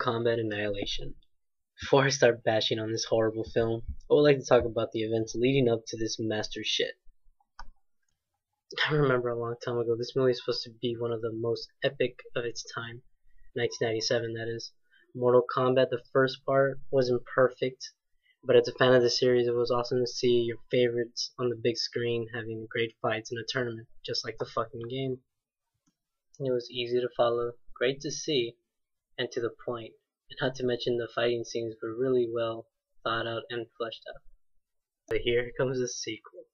Kombat Annihilation. Before I start bashing on this horrible film, I would like to talk about the events leading up to this master shit. I remember a long time ago, this movie is supposed to be one of the most epic of its time. 1997, that is. Mortal Kombat, the first part, wasn't perfect, but as a fan of the series, it was awesome to see your favorites on the big screen having great fights in a tournament, just like the fucking game. It was easy to follow, great to see, and to the point. And not to mention the fighting scenes were really well thought out and fleshed out. But here comes the sequel,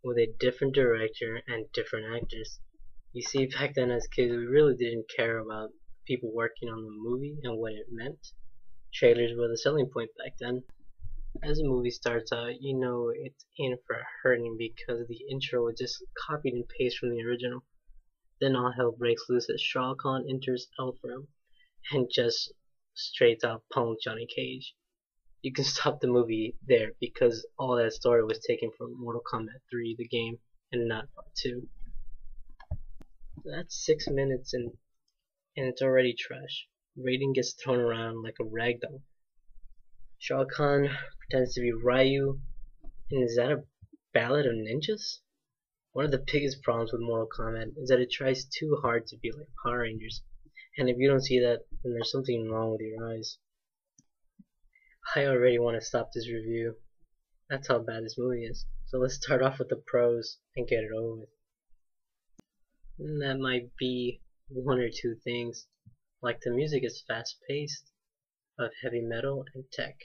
with a different director and different actors. You see, back then as kids, we really didn't care about people working on the movie and what it meant. Trailers were the selling point back then. As the movie starts out, you know it's in for a hurting because the intro was just copied and pasted from the original. Then all hell breaks loose as Shao Kahn enters Elfram and just straight up punk Johnny Cage. You can stop the movie there because all that story was taken from Mortal Kombat 3, the game, and not part 2. That's 6 minutes and it's already trash. Raiden gets thrown around like a ragdoll. Shao Kahn pretends to be Ryu, and is that a ballad of ninjas? One of the biggest problems with Mortal Kombat is that it tries too hard to be like Power Rangers, and if you don't see that, then there's something wrong with your eyes. I already want to stop this review. That's how bad this movie is. So let's start off with the pros and get it over with. And that might be one or two things, like the music is fast paced, of heavy metal and tech.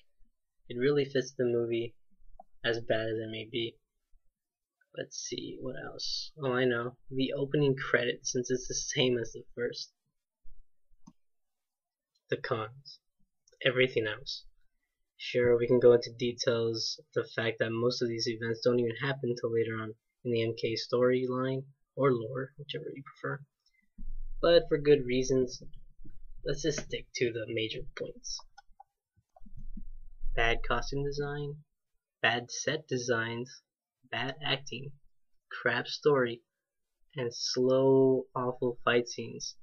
It really fits the movie, as bad as it may be. Let's see, what else? Oh, I know. The opening credits, since it's the same as the first. The cons. Everything else. Sure, we can go into details of the fact that most of these events don't even happen until later on in the MK storyline, or lore, whichever you prefer. But for good reasons, let's just stick to the major points. Bad costume design, bad set designs, bad acting, crap story, and slow, awful fight scenes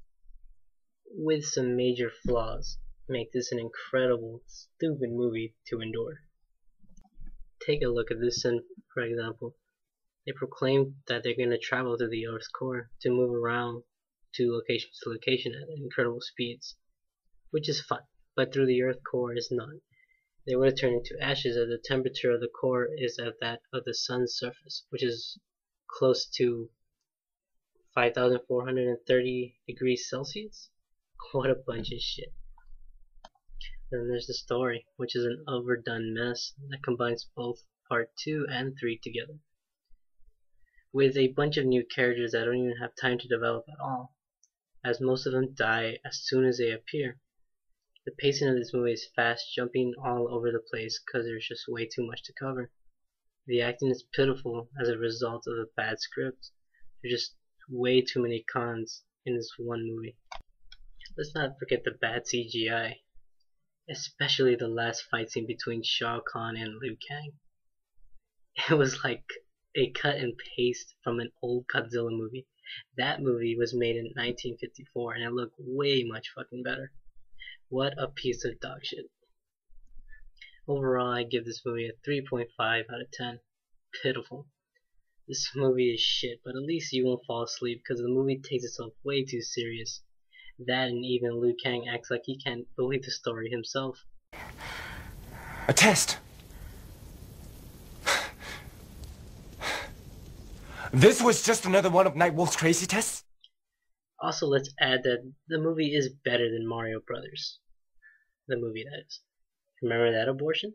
with some major flaws make this an incredible, stupid movie to endure. Take a look at this scene, for example. They proclaim that they're going to travel through the Earth's core to move around to location to location at incredible speeds, which is fun, but through the Earth core is not. They would have turned into ashes as the temperature of the core is at that of the sun's surface, which is close to 5,430 degrees Celsius. What a bunch of shit. Then there's the story, which is an overdone mess that combines both part 2 and 3 together, with a bunch of new characters that don't even have time to develop at all, as most of them die as soon as they appear. The pacing of this movie is fast, jumping all over the place because there's just way too much to cover. The acting is pitiful as a result of a bad script. There's just way too many cons in this one movie. Let's not forget the bad CGI, especially the last fight scene between Shao Kahn and Liu Kang. It was like a cut and paste from an old Godzilla movie. That movie was made in 1954 and it looked way much fucking better. What a piece of dog shit. Overall, I give this movie a 3.5 out of 10. Pitiful. This movie is shit, but at least you won't fall asleep because the movie takes itself way too serious. That and even Liu Kang acts like he can't believe the story himself. A test. This was just another one of Nightwolf's crazy tests? Also, let's add that the movie is better than Mario Brothers. The movie, that is. Remember that abortion?